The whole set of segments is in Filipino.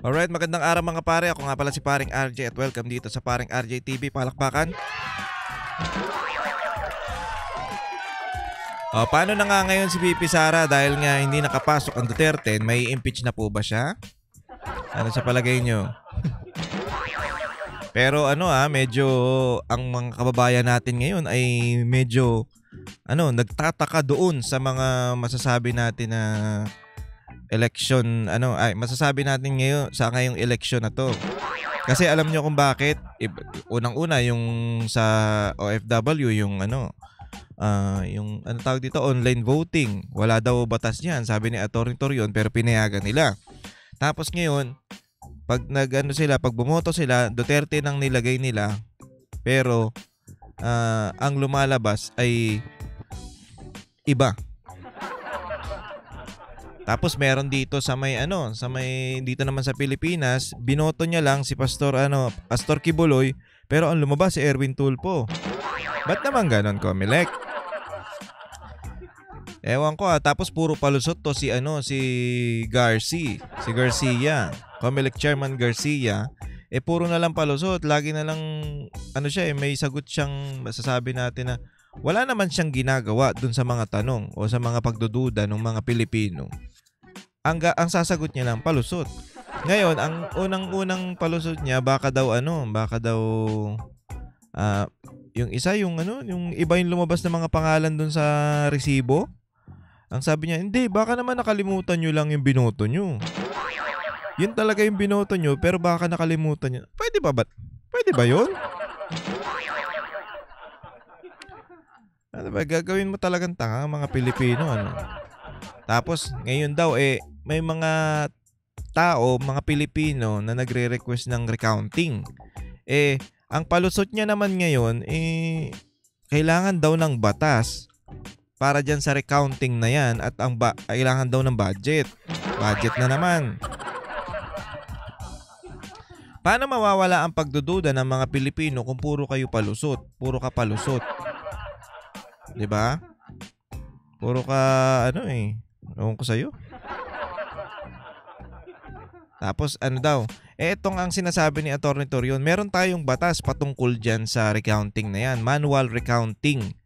Alright, magandang araw mga pare. Ako nga pala si Paring RJ at welcome dito sa Paring RJ TV. Palakpakan. Paano na nga ngayon si VP Sara dahil nga hindi nakapasok ang Duterte? May impeach na po ba siya? Ano sa palagay nyo? Pero medyo ang mga kababayan natin ngayon ay medyo nagtataka doon sa mga masasabi natin na election, masasabi natin ngayon sa ngayong election na to. Kasi alam nyo kung bakit? Unang-una yung sa OFW, yung tawag dito, online voting. Wala daw batas niyan, sabi ni Atty. Torion, pero pinayagan nila. Tapos ngayon, pag pag bumoto sila, Duterte nang nilagay nila, pero ang lumalabas ay iba. Tapos meron dito sa may dito naman sa Pilipinas, binoto niya lang si Pastor Kibuloy, pero ang lumabas si Erwin Tulfo. Ba't naman ganon, Comelec? Ewan ko tapos puro palusot to si Garcia, Comelec Chairman Garcia, puro na lang palusot, lagi na lang may sagot siyang masasabi natin na wala naman siyang ginagawa dun sa mga tanong o sa mga pagdududa ng mga Pilipino. Ang sasagot niya lang palusot. Ngayon, ang unang palusot niya baka daw yung isa yung iba yung lumabas na mga pangalan dun sa resibo. Ang sabi niya, hindi, baka naman nakalimutan nyo lang yung binoto nyo. Yun talaga yung binoto nyo, pero baka nakalimutan nyo. Pwede ba yun? Ano ba, gagawin mo talagang tanga mga Pilipino, Tapos, ngayon daw, may mga tao, mga Pilipino na nagre-request ng recounting. Ang palusot niya naman ngayon, kailangan daw ng batas para dyan sa recounting na yan at kailangan daw ng budget. Budget na naman. Paano mawawala ang pagdududa ng mga Pilipino kung puro kayo palusot? Puro ka palusot. 'Di ba? Puro ka ewan ko sa'yo. Tapos daw, etong ang sinasabi ni Atty. Torion, meron tayong batas patungkol dyan sa recounting na yan, manual recounting.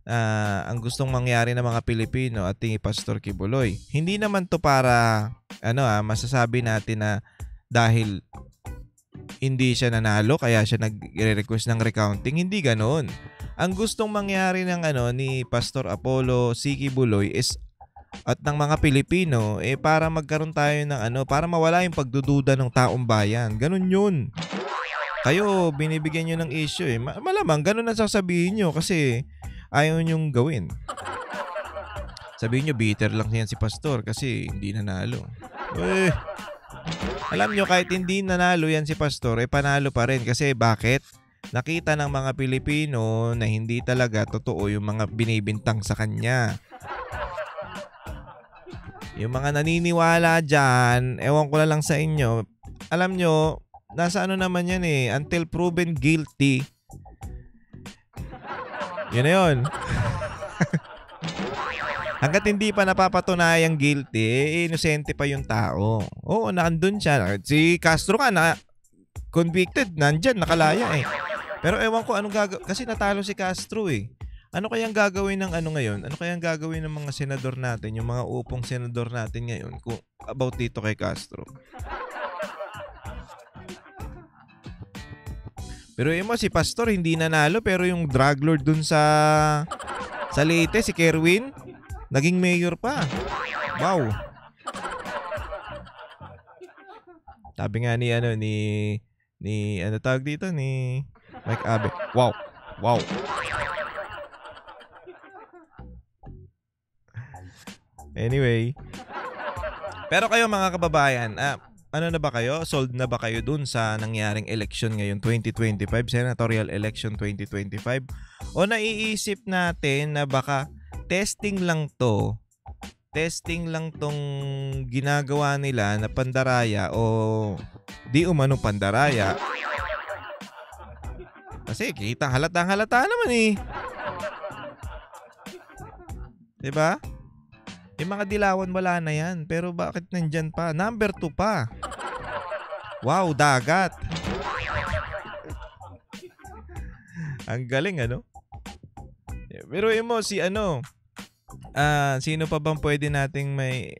Ang gustong mangyari ng mga Pilipino at ni Pastor Kibuloy. Hindi naman to para masasabi natin na dahil hindi siya nanalo kaya siya nagre-request ng recounting. Hindi ganoon. Ang gustong mangyari ng ni Pastor Apollo C. Kibuloy is at ng mga Pilipino para magkaroon tayo ng para mawala yung pagdududa ng taong bayan. Ganun yun. Kayo binibigyan nyo ng issue malamang ganun ang sasabihin nyo kasi ayaw nyong gawin. Sabihin nyo bitter lang yan si Pastor kasi hindi nanalo. Alam nyo kahit hindi nanalo yan si Pastor panalo pa rin kasi bakit? Nakita ng mga Pilipino na hindi talaga totoo yung mga binibintang sa kanya. Yung mga naniniwala dyan, ewan ko na lang sa inyo, alam nyo, nasa naman yan until proven guilty. Yun na yun. Hanggat hindi pa napapatunayang guilty, inosente pa yung tao. Oo, nandun siya. Si Castro na convicted, nandyan, nakalaya Pero ewan ko anong gagawin, kasi natalo si Castro Ano kayang gagawin ng ngayon? Ano kayang gagawin ng mga senador natin, yung mga upong senador natin ngayon about dito kay Castro? Pero si Pastor hindi nanalo pero yung drug lord dun sa Leyte, si Kerwin, naging mayor pa. Wow. Sabi nga ni tawag dito ni Mike Abe. Wow. Anyway. Pero kayo mga kababayan, ano na ba kayo? Sold na ba kayo dun sa nangyaring election ngayon 2025, senatorial election 2025? O naiisip natin na baka testing lang tong ginagawa nila na pandaraya o di umano pandaraya? Kasi halatang halata naman 'Di ba? Yung mga dilawan wala na yan. Pero bakit nandyan pa? Number 2 pa. Wow, dagat. Ang galing, ano? Pero mo si ano, sino pa bang pwede nating may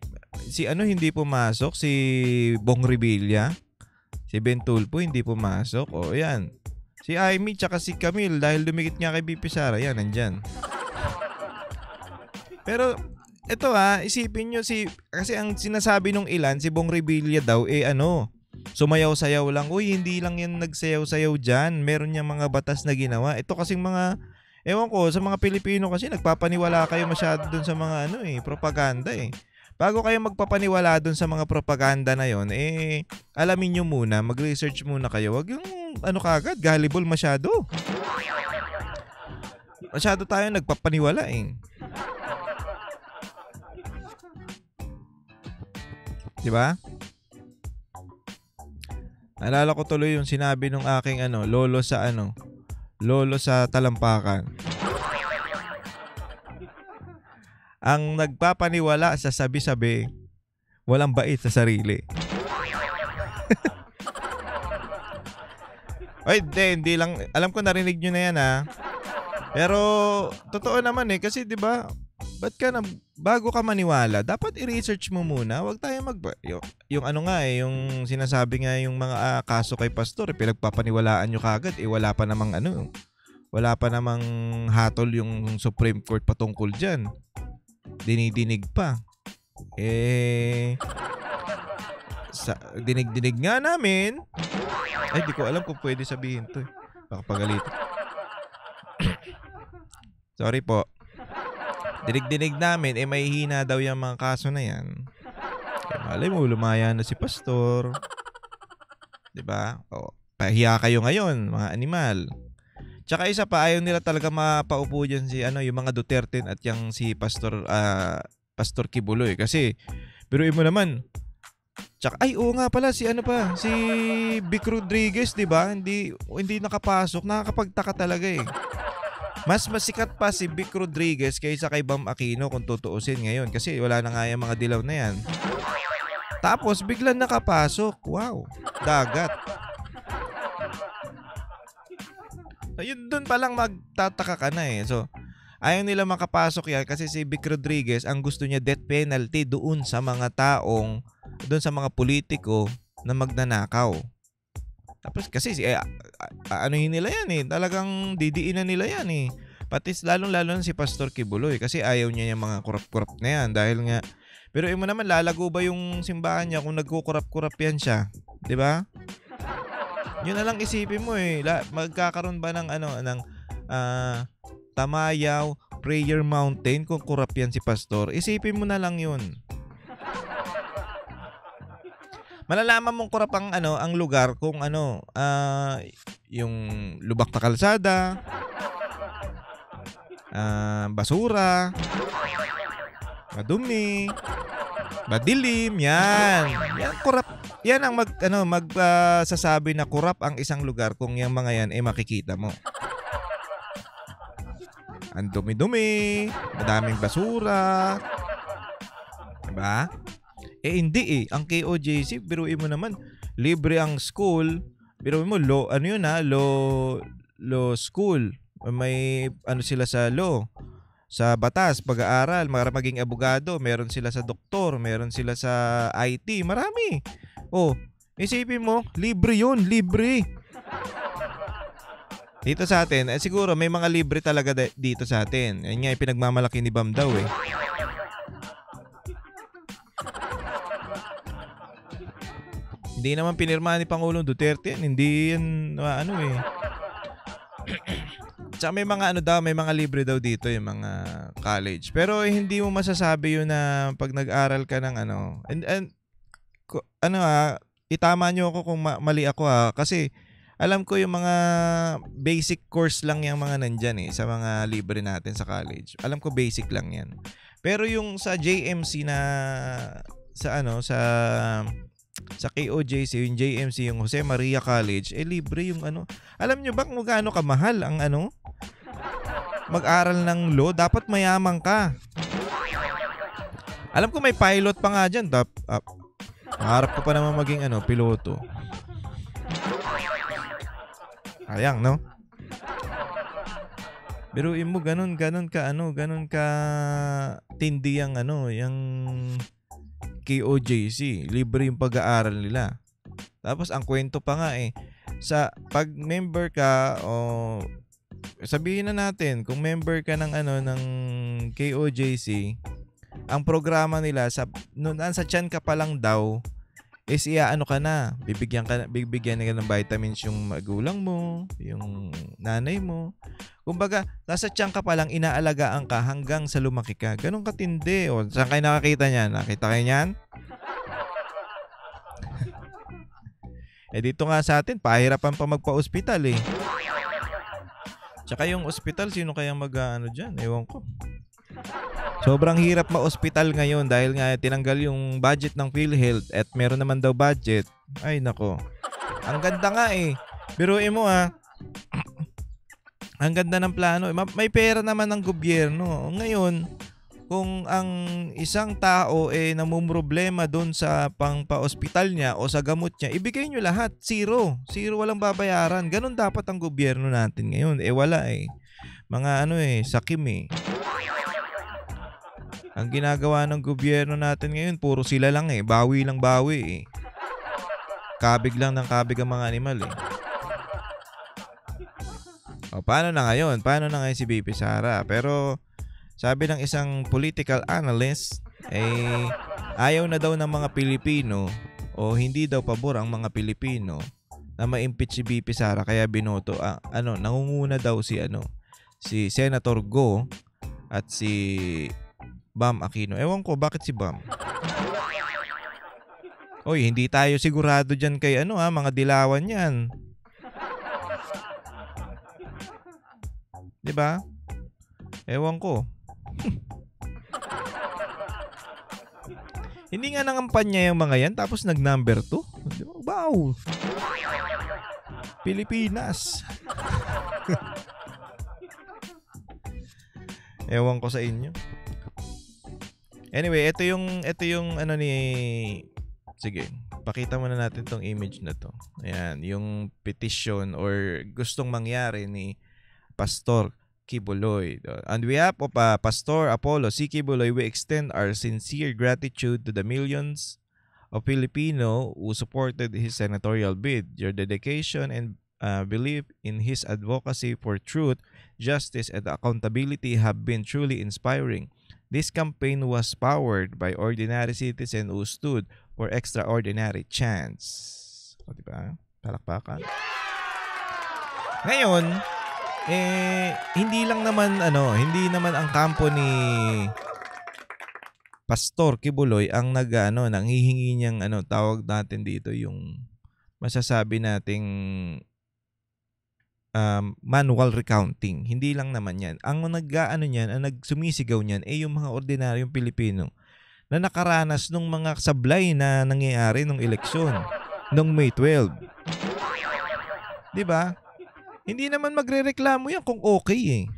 si ano hindi pumasok, si Bong Revilla, si Ben Tulfo hindi pumasok. O yan. Si Amy tsaka si Camille dahil dumikit nga kay BP Sara, yan nandyan. Pero ito isipin nyo kasi ang sinasabi nung ilan, si Bong Revilla daw sumayaw-sayaw lang. Uy, hindi lang yan nagsayaw-sayaw dyan. Meron niyang mga batas na ginawa. Ito kasing mga, ewan ko, sa mga Pilipino kasi nagpapaniwala kayo masyado dun sa mga propaganda eh. Bago kayo magpapaniwala dun sa mga propaganda na yon, alamin nyo muna, mag-research muna kayo. Wag yung kagad, gullible masyado. Masyado tayo nagpapaniwala eh. Diba? Naalala ko tuloy yung sinabi nung aking lolo sa Talampakan. Ang nagpapaniwala sa sabi-sabi, walang bait sa sarili. Ay, hindi lang. Alam ko narinig nyo na yan Pero, totoo naman kasi 'di ba? Bago ka maniwala, dapat i-research mo muna. Huwag tayo yung sinasabi nga yung mga kaso kay pastor, pinagpapaniwalaan nyo kagad, wala pa namang hatol yung Supreme Court patungkol dyan. Dinidinig pa. Dinig-dinig nga namin. Ay, di ko alam kung pwede sabihin to. Baka pagalitan. Sorry po. Dinig-dinig namin, may hina daw yung mga kaso na yan. Malay mo, lumaya na si pastor. Diba? Pahiya kayo ngayon, mga animal. Tsaka isa pa, ayaw nila talaga mapaupo dyan yung mga Duterte at yung si Pastor Kibuloy. Kasi, biruin mo naman. Tsaka, oo nga pala, si Vic Rodriguez, diba? Hindi nakapasok, nakakapagtaka talaga eh. Mas masikat pa si Vic Rodriguez kaysa kay Bam Aquino kung tutuusin ngayon kasi wala na nga yung mga dilaw na yan. Tapos biglang nakapasok. Wow, dagat. So yun doon pa lang magtataka ka na eh. So ayaw nila makapasok yan kasi si Vic Rodriguez ang gusto niya death penalty doon sa mga politiko na magnanakaw. Tapos kasi nila yan eh. Talagang didiinan nila yan eh. Pati lalong-lalo na si Pastor Kibuloy kasi ayaw niya yung mga kurap-kurap na yan dahil nga. Pero mo naman, lalago ba yung simbahan niya kung nagkukurap-kurap yan siya? 'Di ba? Yun na lang isipin mo eh. Magkakaroon ba ng Tamayaw Prayer Mountain kung kurap yan si Pastor? Isipin mo na lang yun. Malalaman mong kurap ang lugar kung yung lubak na kalsada, basura, madumi, madilim, yan. Yan kurap. Yan ang magsasabi na kurap ang isang lugar kung yung mga yan makikita mo. Ang dumi-dumi, madaming basura. Diba? Hindi eh. Ang KOJC, biruin mo naman, libre ang school. Biruin mo, law school. May sila sa law. Sa batas, pag-aaral, maging abogado. Meron sila sa doktor, meron sila sa IT. Marami. Isipin mo, libre yun, libre. Dito sa atin, siguro may mga libre talaga dito sa atin. Yan nga, pinagmamalaki ni Bam daw eh. Hindi naman pinirmahan ni Pangulong Duterte yan. Hindi yan Tsaka may mga may mga libre daw dito yung mga college. Pero hindi mo masasabi yun na pag nag-aral ka ng itama nyo ako kung mali ako kasi alam ko yung mga basic course lang yung mga nandyan sa mga libre natin sa college. Alam ko basic lang yan. Pero yung sa JMC sa KOJC, yung JMC, yung Jose Maria College, libre yung Alam nyo ba kung gaano kamahal ang mag-aral ng law? Dapat mayaman ka. Alam ko may pilot pa nga dyan. Harap ko pa naman maging piloto. Sayang, no? Biruin mo ganun ka tindi ang yung KOJC, libre yung pag-aaral nila. Tapos ang kwento pa nga sa pag member ka o sabihin na natin kung member ka ng ng KOJC, ang programa nila nasa tiyan ka pa lang daw is ka na, bibigyan ka ng vitamins yung magulang mo, yung nanay mo. Kumbaga, nasa tiyan ka pa lang, inaalagaan ka hanggang sa lumaki ka. Ganun katindi. O, saan kayo nakakita niyan? Nakita kayo niyan? Dito nga sa atin, pahirapan pa magpa-ospital Tsaka yung ospital, sino kayang dyan? Ewan ko. Sobrang hirap ma-ospital ngayon dahil nga tinanggal yung budget ng PhilHealth at meron naman daw budget. Ay nako. Ang ganda nga Biruin mo Ang ganda ng plano. May pera naman ng gobyerno. Ngayon, kung ang isang tao namumroblema doon sa pang-pa-ospital niya o sa gamot niya, ibigay nyo lahat. Zero. Zero, walang babayaran. Ganon dapat ang gobyerno natin ngayon. Wala Mga sakim Ang ginagawa ng gobyerno natin ngayon, puro sila lang bawi lang bawi Kabig lang ng kabig ang mga animal O, paano na ngayon? Paano na ngayon si BP Sara? Pero sabi ng isang political analyst, ayaw na daw ng mga Pilipino o hindi daw pabor ang mga Pilipino na ma-impeach si BP Sara kaya binoto. Nangunguna daw si Senator Go at si Bam Aquino. Ewan ko, bakit si Bam? Oy, hindi tayo sigurado dyan kay mga dilawan yan. Diba? Ewan ko. Hindi nga nangampanya yung mga yan tapos nag-number 2. Wow! Pilipinas. Ewan ko sa inyo. Anyway, ito yung sige, pakita muna natin tong image na to. Ayan, yung petition or gustong mangyari ni Pastor Kibuloy. On behalf of Pastor Apollo C. Kibuloy, we extend our sincere gratitude to the millions of Filipino who supported his senatorial bid. Your dedication and belief in his advocacy for truth, justice, and accountability have been truly inspiring. This campaign was powered by ordinary citizens who stood for extraordinary chance. O, diba? Palakpakan. Ngayon, hindi naman ang kampo ni Pastor Kibuloy ang nanghihingi niyang tawag natin dito yung masasabi nating manual recounting. Hindi lang naman yan. Ang niyan, ang nagsumisigaw niyan yung mga ordinaryong Pilipino na nakaranas nung mga sablay na nangyayari nung eleksyon nung May 12. 'Di ba? Hindi naman magrereklamo yan kung okay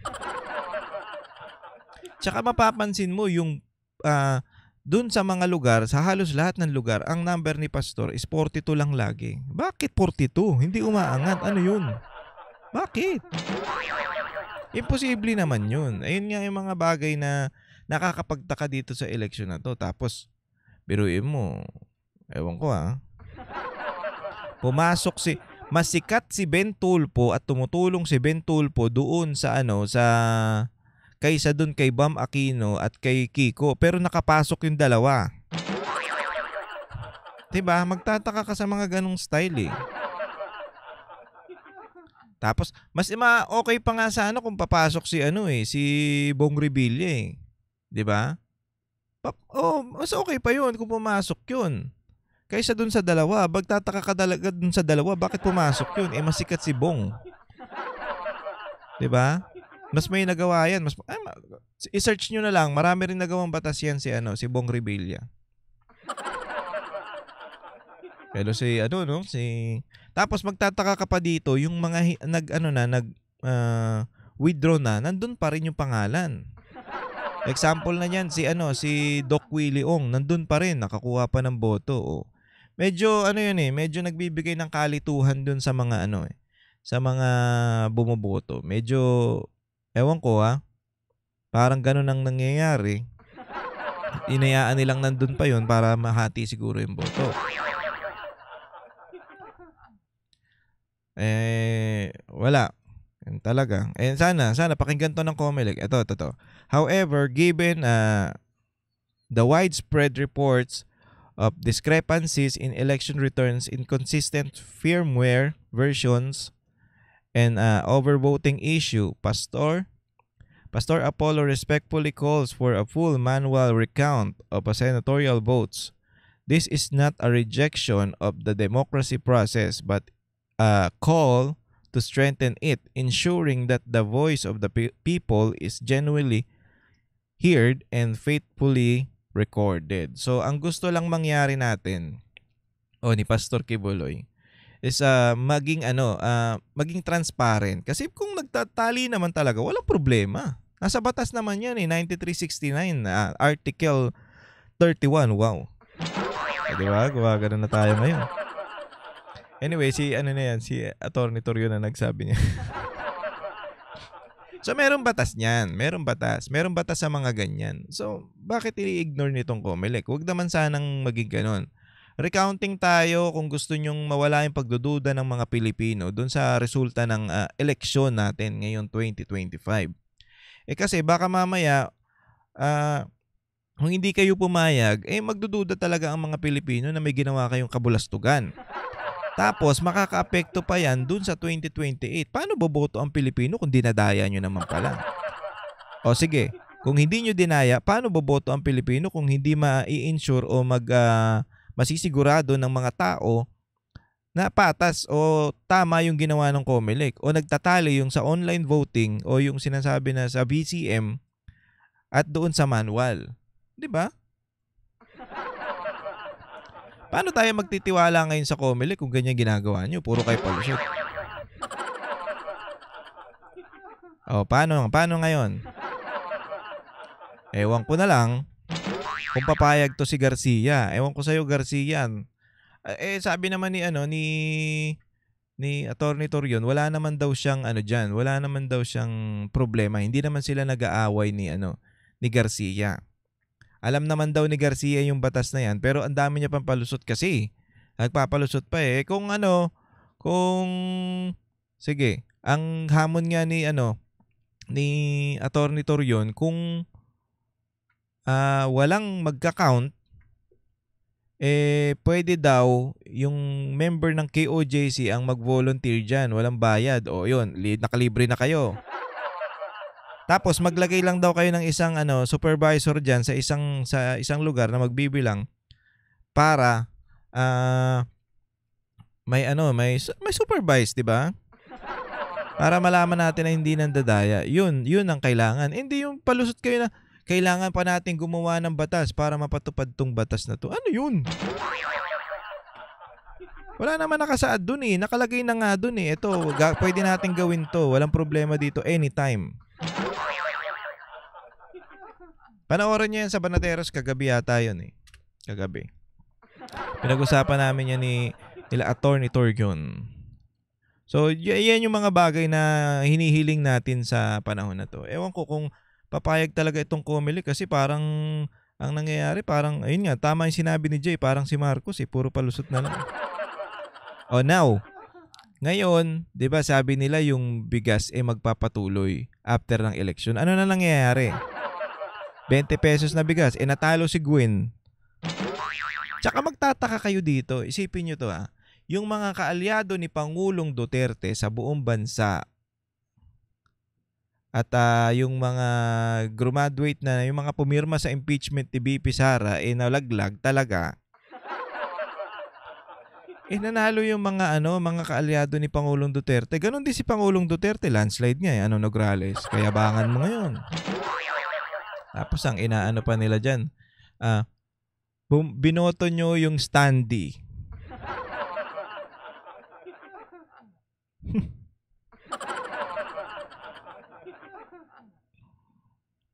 Tsaka mapapansin mo yung dun sa mga lugar, sa halos lahat ng lugar, ang number ni Pastor is 42 lang lagi. Bakit 42? Hindi umaangat. Ano yun? Bakit? Imposible naman yun. Ayun nga yung mga bagay na nakakapagtaka dito sa eleksyon na to. Tapos, biruin mo, ewan ko pumasok masikat si Ben Tulfo at tumutulong si Ben Tulfo doon sa kaysa doon kay Bam Aquino at kay Kiko. Pero nakapasok yung dalawa. Diba? Magtataka ka sa mga ganong style Tapos, mas okay pa nga sa kung papasok si Bong Revilla 'Di ba? Mas okay pa yun kung pumasok yun. Kaysa dun sa dalawa, magtataka ka talaga dun sa dalawa, bakit pumasok yun? Masikat si Bong. 'Di ba? Mas may nagawa yan. I-search nyo na lang, marami rin nagawang batas yan si Bong Revilla. Pero tapos magtataka ka pa dito yung mga withdraw nandun pa rin yung pangalan. Example na niyan si Doc Willie Ong, nandun pa rin, nakakuha pa ng boto. Medyo medyo nagbibigay ng kalituhan dun sa mga sa mga bumoboto. Medyo, ewan ko parang ganun ang nangyayari. Inayaan nilang nandun pa yun para mahati siguro yung boto. Wala. Yan talaga. Sana pakinggan to ng COMELEC. Ito. However, given the widespread reports of discrepancies in election returns, inconsistent firmware versions, and overvoting issue, Pastor Apollo respectfully calls for a full manual recount of senatorial votes. This is not a rejection of the democracy process, but a call to strengthen it, ensuring that the voice of the people is genuinely heard and faithfully recorded. So, ang gusto lang mangyari natin, ni Pastor Kibuloy, is maging transparent. Kasi kung nagtatali naman talaga, walang problema. Nasa batas naman yan 9369, Article 31. Wow. Diba? Gumagano na tayo ngayon. Anyway, si Attorney Torrio na nagsabi niya. So, merong batas niyan. Merong batas sa mga ganyan. So, bakit i-ignore nitong COMELEC? Huwag naman sanang maging ganon. Recounting tayo kung gusto nyong mawala yung pagdududa ng mga Pilipino dun sa resulta ng eleksyon natin ngayong 2025. Kasi baka mamaya, kung hindi kayo pumayag, magdududa talaga ang mga Pilipino na may ginawa kayong kabulastugan. Tapos, makaka-apekto pa yan dun sa 2028. Paano boboto ang Pilipino kung dinadaya nyo naman pala? O sige, kung hindi nyo dinaya, paano boboto ang Pilipino kung hindi ma-i-insure o masisigurado ng mga tao na patas o tama yung ginawa ng COMELEC o nagtatali yung sa online voting o yung sinasabi na sa BCM at doon sa manual. 'Di ba? Paano tayo magtitiwala ngayon sa COMELEC kung ganyan ginagawa nyo? Puro kayo palusot. Paano ngayon? Ewan ko na lang kung papayag to si Garcia. Ewan ko sa'yo, Garcia. Sabi naman ni Attorney Torion, wala naman daw siyang wala naman daw siyang problema. Hindi naman sila nag-aaway ni Garcia. Alam naman daw ni Garcia yung batas na yan, pero ang dami niya pang palusot kasi. Nagpapalusot pa sige, ang hamon nga ni Attorney Torion, kung walang magka-count, pwede daw yung member ng KOJC ang mag-volunteer dyan, walang bayad. O yun, nakalibre na kayo. Tapos maglagay lang daw kayo ng isang supervisor diyan sa isang lugar na magbibilang para may supervise, 'di ba? Para malaman natin na hindi nandadaya. Yun ang kailangan. Hindi yung palusot kayo na kailangan pa natin gumawa ng batas para mapatupad tong batas na to. Ano yun? Wala naman nakasaad dun Nakalagay na nga dun Ito, pwede natin gawin to. Walang problema dito anytime. Panoorin niyo yan sa Banateros kagabi yata yun Kagabi. Pinag-usapan namin yan nila Attorney Torion. So, yan yung mga bagay na hinihiling natin sa panahon na to. Ewan ko kung papayag talaga itong COMELEC kasi parang ang nangyayari, parang, ayun nga, tama yung sinabi ni Jay, parang si Marcos puro palusot na lang. Now, ngayon, di ba sabi nila yung bigas magpapatuloy after ng election. Ano na nangyayari? 20 pesos na bigas. Natalo si Gwen. Tsaka magtataka kayo dito. Isipin nyo to Yung mga kaalyado ni Pangulong Duterte sa buong bansa at yung mga graduate na, yung mga pumirma sa impeachment ni BP Sara, nalaglag talaga. Nanalo yung mga kaalyado ni Pangulong Duterte. Ganon din si Pangulong Duterte. Landslide nga Nograles. Kaya bangan mo ngayon. Tapos ang inaano pa nila dyan, binoto nyo yung standee.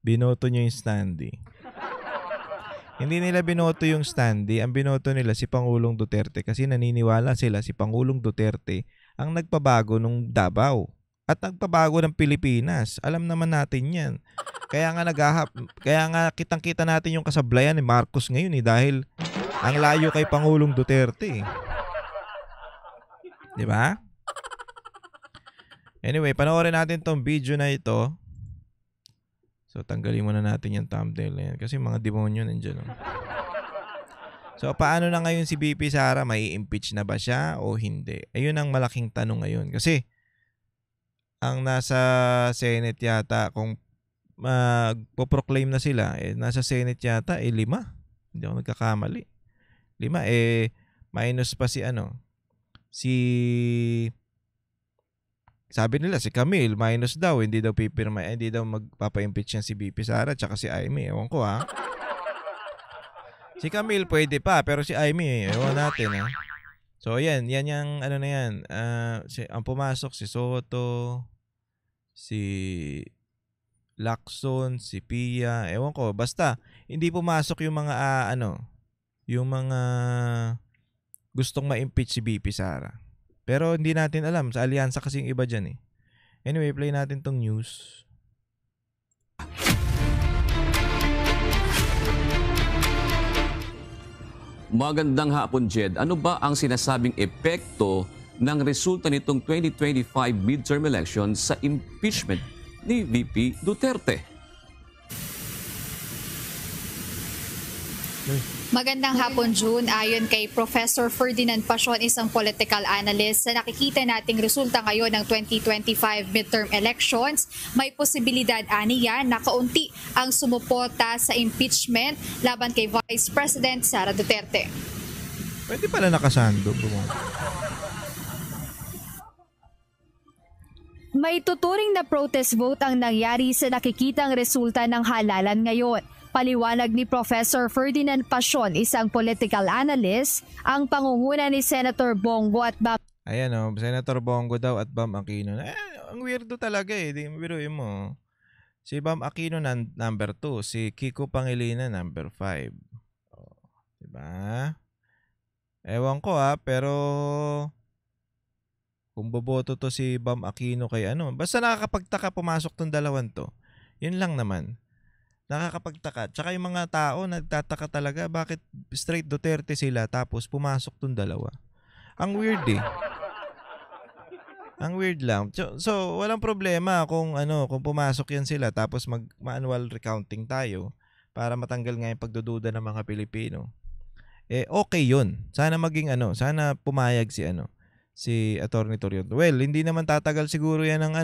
Binoto nyo yung standee. Hindi nila binoto yung standee. Ang binoto nila si Pangulong Duterte kasi naniniwala sila si Pangulong Duterte ang nagpabago nung Davao at nagpabago ng Pilipinas. Alam naman natin yan. Kaya nga kitang-kita natin yung kasablayan ni Marcos ngayon dahil ang layo kay Pangulong Duterte. Di ba? Anyway, panoorin natin tong video na ito. So, tanggalin muna natin yung thumbnail na yan kasi mga demonyo nandiyan. So, paano na ngayon si VP Sara? May impeach na ba siya o hindi? Ayun ang malaking tanong ngayon. Kasi, ang nasa Senate yata, kung magpo-proclaim na sila, nasa Senate yata, 5. Hindi ako nagkakamali. 5, minus pa si sabi nila si Camille, minus daw, hindi daw pipirma, hindi daw magpapa-impeach yan si VP Sara, tsaka si Amy. Ewan ko Si Camille pwede pa, pero si Amy, ewan natin So, yan yung na yan. Ang pumasok, si Soto, si Lacson, si Pia, ewan ko. Basta, hindi pumasok yung mga, yung mga gustong ma-impeach si VP Sara. Pero hindi natin alam. Sa alyansa kasi yung iba dyan Anyway, play natin tong news. Magandang hapon, Jed. Ano ba ang sinasabing epekto ng resulta nitong 2025 midterm elections sa impeachment ni VP Duterte? Magandang hapon, June. Ayon kay Professor Ferdinand Pasion, isang political analyst, sa nakikita nating resulta ngayon ng 2025 midterm elections, may posibilidad aniya na kaunti ang sumuporta sa impeachment laban kay Vice President Sara Duterte. Pwede pala nakasando. May tuturing na protest vote ang nangyari sa nakikitang resulta ng halalan ngayon. Paliwanag ni Professor Ferdinand Pasion, isang political analyst, ang pangunguna ni Senator Bongo at Bam. Ayan Senator Bongo daw at Bam Aquino. Ang weirdo talaga Di mo biruin mo. Si Bam Aquino number 2, si Kiko Pangilinan number 5. Diba? Ewan ko pero kung boboto to si Bam Aquino kay basta nakakapagtaka pumasok tong dalawan to. Yun lang naman. Nakakapagtaka. Tsaka yung mga tao nagtataka talaga bakit straight Duterte sila tapos pumasok tong dalawa. Ang weird Ang weird lang. So walang problema kung kung pumasok yan sila tapos mag-manual recounting tayo para matanggal nga yung pagdududa ng mga Pilipino. Okay yun. Sana maging sana pumayag si Atty. Torion. Well, hindi naman tatagal siguro yan ng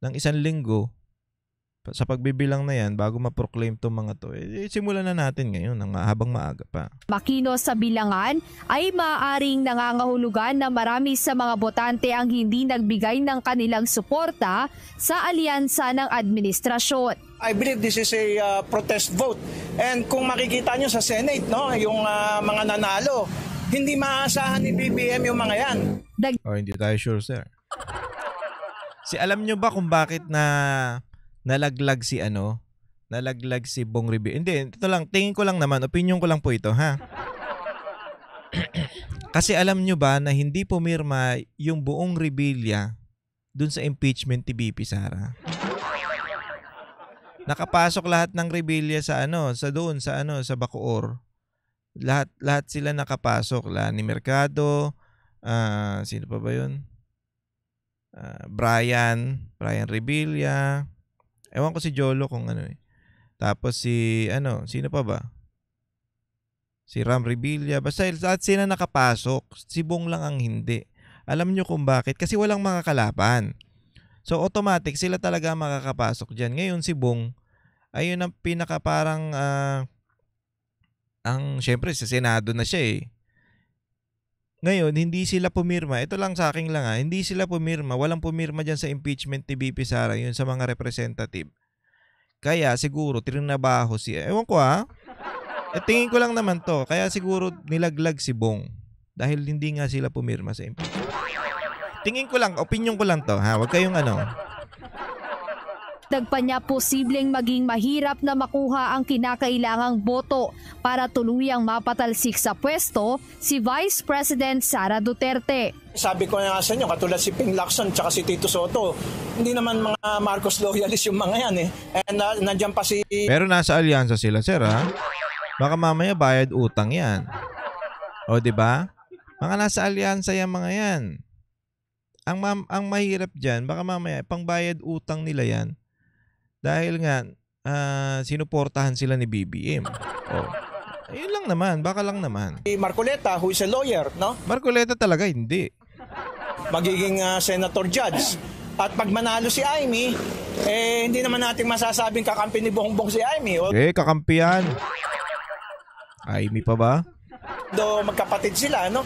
1 linggo. Sa pagbibilang na yan, bago ma-proclaim itong mga to, simulan na natin ngayon habang maaga pa. Aquino sa bilangan ay maaaring nangangahulugan na marami sa mga botante ang hindi nagbigay ng kanilang suporta sa alyansa ng administrasyon. I believe this is a protest vote. And kung makikita nyo sa Senate, yung mga nanalo, hindi maaasahan ni BBM yung mga yan. Hindi tayo sure, sir. Alam nyo ba kung bakit nalaglag si Bong Revilla? Hindi, ito lang, tingin ko lang naman, opinion ko lang po ito, Kasi alam nyo ba na hindi pumirma yung buong Revilla dun sa impeachment ni VP Sara? Nakapasok lahat ng Revilla sa sa Bacoor. Lahat sila nakapasok, ni Mercado, sino pa ba yun? Brian Revilla. Ewan ko si Jolo kung Tapos sino pa ba? Si Ram Revilla. Basta lahat sila nakapasok. Si Bong lang ang hindi. Alam nyo kung bakit? Kasi walang mga kalaban. So automatic sila talaga makakapasok dyan. Ngayon si Bong, ayun ang pinaka parang syempre sa Senado na siya Ngayon, hindi sila pumirma. Ito lang sa akin lang hindi sila pumirma. Walang pumirma dyan sa impeachment ni VP Sara, yun sa mga representative. Kaya siguro, trinabaho ewan ko tingin ko lang naman to. Kaya siguro nilaglag si Bong. Dahil hindi nga sila pumirma sa impeachment. Tingin ko lang, opinion ko lang to, Huwag kayong Dagpa niya posibleng maging mahirap na makuha ang kinakailangang boto para tuluyang mapatalsik sa pwesto si Vice President Sara Duterte. Sabi ko nga sa inyo, katulad si Ping Lacson tsaka si Tito Soto, hindi naman mga Marcos loyalist yung mga yan eh. And nandiyan pa si... Pero nasa alyansa sila, sir, ha? Baka mamaya bayad utang yan. O, di ba? Mga nasa alyansa yung mga yan. Ang mahirap dyan, baka mamaya pangbayad utang nila yan. Dahil nga, sinuportahan sila ni BBM. Oh. Yun lang naman, baka lang naman. Si Marcoleta, who is a lawyer, no? Marcoleta talaga, hindi. Magiging senator judge. At pag manalo si Amy, hindi naman natin masasabing kakampi ni Bongbong si Amy. Kakampi yan. Amy pa ba? Do magkapatid sila, no?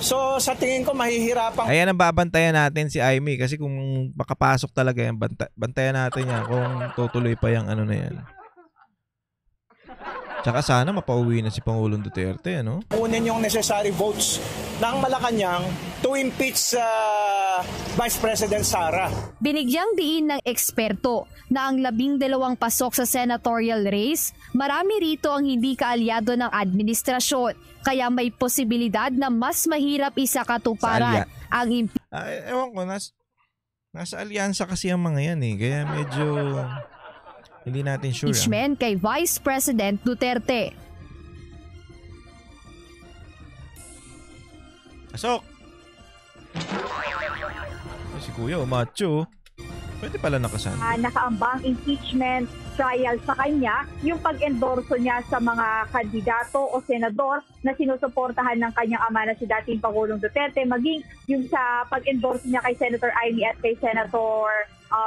So sa tingin ko mahihirapan. Ayan ang babantayan natin si Amy kasi kung makapasok talaga yan, bantayan natin yan kung tutuloy pa yung ano na yan. Tsaka sana mapauwi na si Pangulong Duterte, ano? Kunin yung necessary votes ng Malacanang to impeach Vice President Sara. Binigyang diin ng eksperto na ang 12 pasok sa senatorial race, marami rito ang hindi kaalyado ng administrasyon. Kaya may posibilidad na mas mahirap isakatuparan ang ewan ko, nasa alyansa kasi ang mga yan eh. Kaya medyo hindi natin sure. impeachment kay Vice President Duterte. Asok! Si Kuya, macho. Pwede pala nakasan. Nakaambang impeachment trial sa kanya yung pag-endorso niya sa mga kandidato o senador na sinusuportahan ng kanyang ama na si dating Pangulong Duterte, maging yung sa pag-endorso niya kay Senator Amy at kay Senator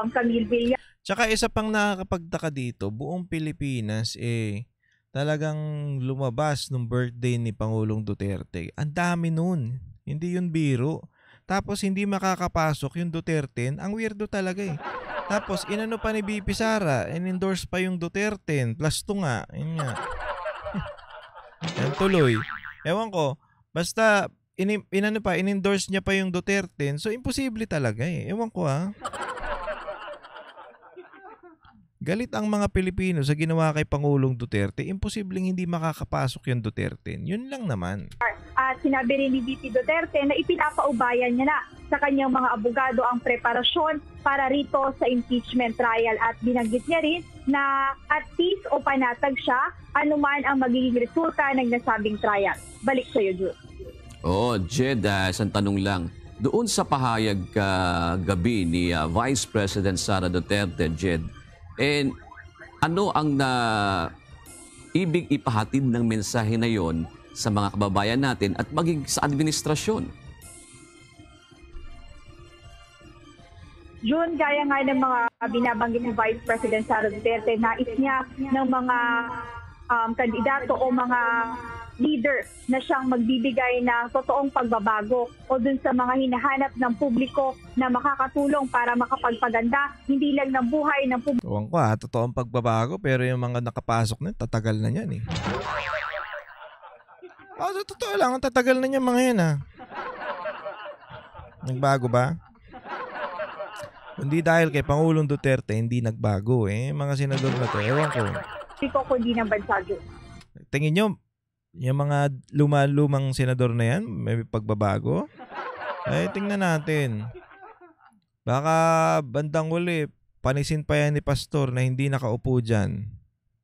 Camille Villar. Tsaka isa pang nakakapagtaka dito, buong Pilipinas talagang lumabas nung birthday ni Pangulong Duterte. Ang dami nun. Hindi yun biro. Tapos hindi makakapasok yung Duterte. Ang weirdo talaga eh. Tapos inano pa ni BP Sara, in-endorse pa yung Duterte. Plus 2 nga. Yun nga. Yan tuloy. Ewan ko. Basta in-endorse niya pa yung Duterte. So imposible talaga eh. Ewan ko ha. Galit ang mga Pilipino sa ginawa kay Pangulong Duterte. Imposibleng hindi makakapasok yung Duterte. Yun lang naman. At sinabi rin ni VP Duterte na ipinapaubayan niya na sa kanyang mga abogado ang preparasyon para rito sa impeachment trial. At binanggit niya rin na at peace o panatag siya anuman ang magiging resulta ng nasabing trial. Balik sa iyo, Jude. Jed, isang tanong lang. Doon sa pahayag gabi ni Vice President Sara Duterte, Jed, ano ang ibig ipahatid ng mensahe na yon sa mga kababayan natin at maging sa administrasyon? June, gaya nga ng mga binabanggit ni Vice President Sara Duterte, nais niya ng mga kandidato o mga leader na siyang magbibigay ng totoong pagbabago o dun sa mga hinahanap ng publiko na makakatulong para makapagpaganda hindi lang ng buhay ng publiko. Ewan ko totoong pagbabago pero yung mga nakapasok na tatagal na yan eh. Sa totoo lang, ang tatagal na niya mga yan Nagbago ba? Hindi dahil kay Pangulong Duterte, hindi nagbago mga senador na to. Ewan ko. Kundi ng bansa, June. Tingin nyo, yung mga lumang senador na yan, may pagbabago? Tingnan natin. Baka bandang uli, panisin pa yan ni Pastor na hindi nakaupo dyan.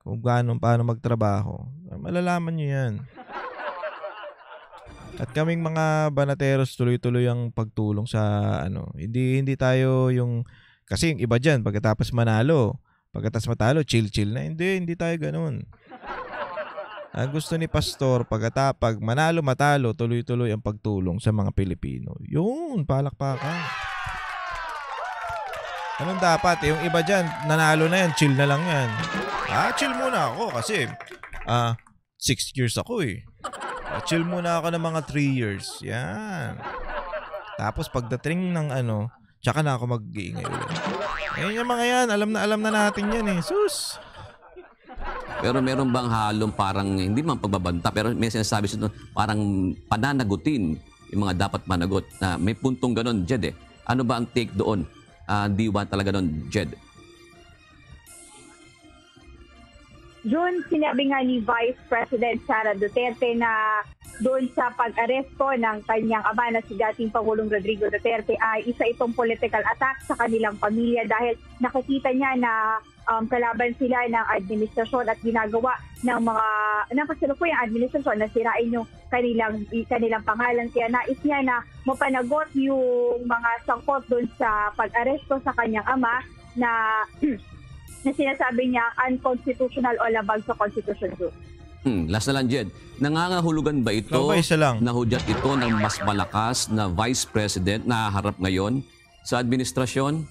Kung paano magtrabaho. Malalaman nyo yan. At kaming mga banateros tuloy-tuloy ang pagtulong sa Hindi tayo yung kasi yung iba diyan pagkatapos matalo, chill-chill na. Hindi tayo ganoon. Ang gusto ni Pastor pag manalo-matalo, tuloy-tuloy ang pagtulong sa mga Pilipino. Yun, palakpakan. Anong dapat? Yung iba diyan nanalo na yan, chill na lang yan. Chill muna ako kasi 6 years ako eh. Chill muna ako ng mga 3 years. Yan. Tapos pagdating ng tsaka na ako mag-iingay ulit. Yung mga yan, alam na natin yan eh. Sus! Pero meron bang halong parang, hindi man pagbabanta, pero may sinasabi siya parang pananagutin yung mga dapat managot na may puntong ganon, Jed Ano ba ang take doon? Diwa talaga doon, Jed? June, sinabi nga ni Vice President Sara Duterte na doon sa pag-aresto ng kanyang ama na si dating Pangulong Rodrigo Duterte ay isa itong political attack sa kanilang pamilya dahil nakikita niya na kalaban sila ng administrasyon at ginagawa ng kasalukuyang administrasyon na sirain yung kanilang pangalan. Kaya nais niya na mapanagot yung mga sangkot doon sa pag-aresto sa kanyang ama na sinasabi niya unconstitutional o labag sa Constitution 2. Last na lang, Jed. Nangangahulugan ba ito Isa lang. na hudyat ito ng mas malakas na Vice President na harap ngayon sa administrasyon?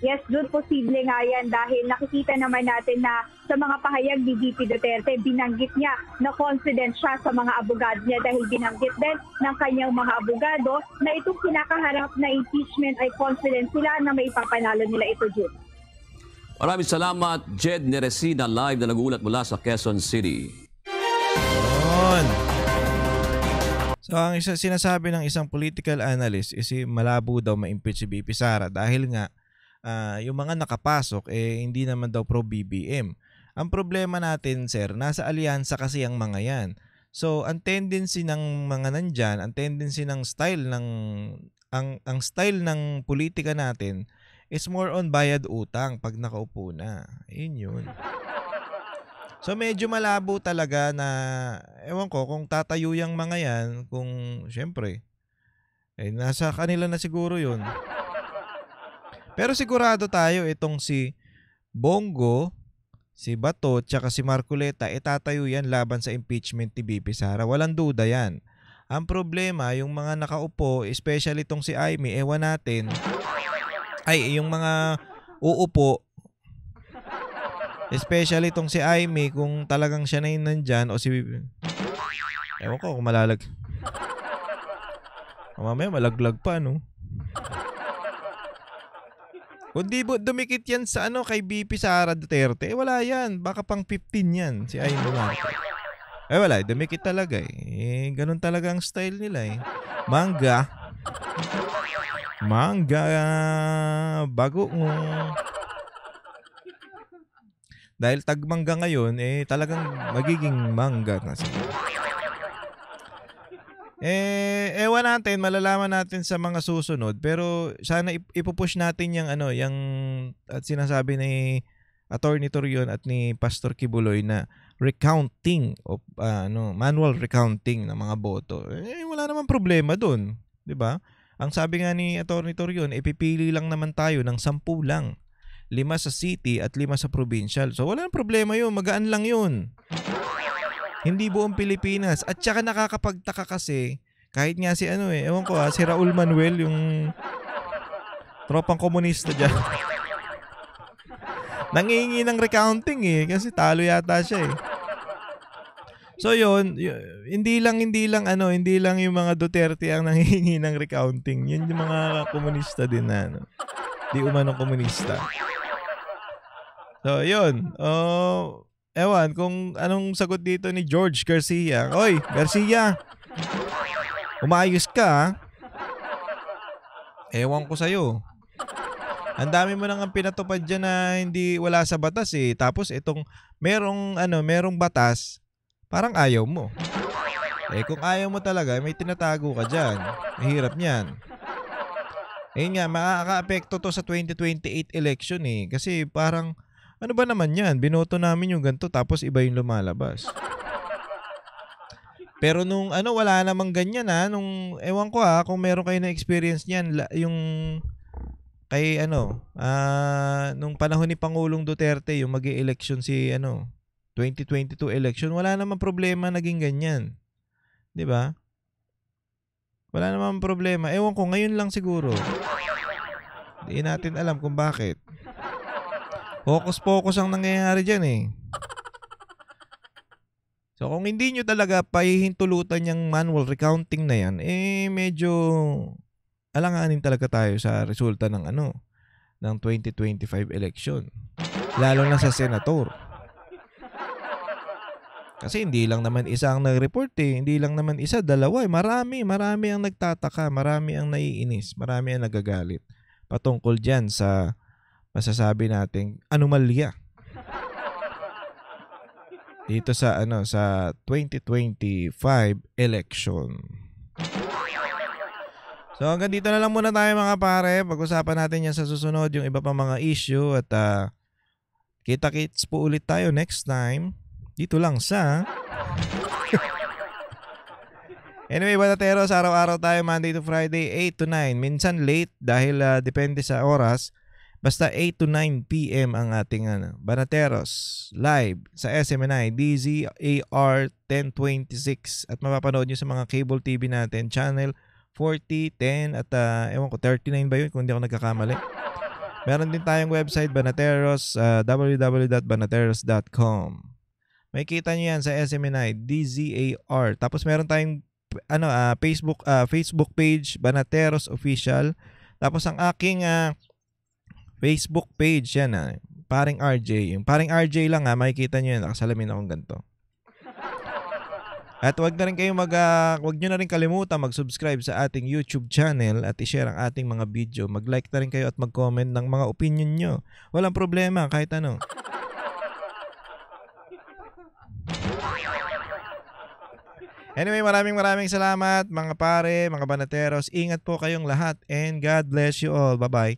Yes, doon posible nga yan dahil nakikita naman natin na sa mga pahayag ni VP Duterte, binanggit niya na confident siya sa mga abogado niya dahil binanggit din ng kanyang mga abogado na itong kinakaharap na impeachment ay confident sila na may papanalo nila ito, June. Maraming salamat, Jed Neresina, live na nag-uulat mula sa Quezon City. Yun. So, ang sinasabi ng isang political analyst is malabo daw ma-impeach si VP Sara dahil nga yung mga nakapasok hindi naman daw pro-BBM. Ang problema natin, sir, nasa alyansa kasi ang mga yan. So, ang tendency ng mga nandyan, ang tendency ng style ng ang style ng politika natin is more on bayad utang pag nakaupo na. Yun. So, medyo malabo talaga na ewan ko kung tatayo yung mga yan, kung syempre nasa kanila na siguro yun. Pero sigurado tayo itong si Bongo, si Bato, tsaka si Marcoleta, tatayo yan laban sa impeachment ni VP Sara. Walang duda yan. Ang problema, yung mga nakaupo, especially itong si Aimee, ewan natin, yung mga uupo, especially itong si Aimee, kung talagang siya na yun nandyan, o si, ewan ko kung malalag. Mamaya malaglag pa, no? Kung di dumikit yan sa kay VP Sara Duterte, wala yan. Baka pang 15 yan, si Aimee Marcos. Wala, dumikit talaga ganun talaga ang style nila Mangga. Bago mo. Dahil tagmangga ngayon, talagang magiging mangga na sila. Ewan natin, malalaman natin sa mga susunod, pero sana ipupush natin yung at sinasabi ni Attorney Torion at ni Pastor Kibuloy na recounting of manual recounting ng mga boto. Wala namang problema doon, 'di ba? Ang sabi nga ni Attorney Torion, ipipili lang naman tayo ng 10 lang. 5 sa city at 5 sa provincial. So wala nang problema 'yun, magaan lang 'yun. Hindi buong Pilipinas. At saka nakakapagtaka kasi, kahit nga si ewan ko si Raul Manuel, yung tropang komunista dyan. Nangihingi ng recounting kasi talo yata siya So yun, hindi lang yung mga Duterte ang nangihingi ng recounting. Yun yung mga komunista din na di umanong komunista. So yun, ewan kung anong sagot dito ni George Garcia. Oy, Garcia, umayos ka Ewan ko sa'yo. Ang dami mo nang pinatupad dyan na wala sa batas Tapos itong merong batas, parang ayaw mo. Kung ayaw mo talaga, may tinatago ka dyan. Mahirap niyan. Nga, makaka-apekto to sa 2028 election Kasi parang, ano ba naman yan? Binoto namin yung ganito tapos iba yung lumalabas. Pero nung wala namang ganyan nung ewan ko kung meron kayo na experience niyan yung kay nung panahon ni Pangulong Duterte yung magi-election si 2022 election, wala namang problema naging ganyan. 'Di ba? Wala namang problema. Ewan ko ngayon lang siguro. Hindi natin alam kung bakit. Focus ang nangyayari diyan So kung hindi nyo talaga pahihintulutan yung manual recounting na yan, medyo alanganin talaga tayo sa resulta ng ng 2025 election. Lalo na sa senator. Kasi hindi lang naman isa ang nag-report hindi lang naman isa, dalawa marami ang nagtataka, marami ang naiinis, marami ang nagagalit patungkol diyan sa masasabi nating anomalya dito sa sa 2025 election. So hanggang dito na lang muna tayo mga pare. Pag-usapan natin yan sa susunod yung iba pang mga issue at kita-kits po ulit tayo next time dito lang sa Anyway, Banateros, araw-araw tayo Monday to Friday 8 to 9. Minsan late dahil depende sa oras. Basta 8 to 9 PM ang ating Banateros live sa SMNI DZAR 1026 at mapapanood nyo sa mga cable TV natin channel 40, 10 at ewan ko 39 ba yun kung hindi ako nagkakamali. Meron din tayong website Banateros, www.banateros.com. May kita nyo yan sa SMNI DZAR. Tapos meron tayong Facebook page Banateros Official. Tapos ang aking Facebook page yan Paring RJ. Yung Paring RJ lang makikita nyo yan. Nakasalamin akong ganito. At wag nyo na rin kalimutan mag-subscribe sa ating YouTube channel at i-share ang ating mga video. Mag-like na rin kayo at mag-comment ng mga opinion nyo. Walang problema kahit ano. Anyway, maraming salamat mga pare, mga Banateros. Ingat po kayong lahat and God bless you all. Bye-bye.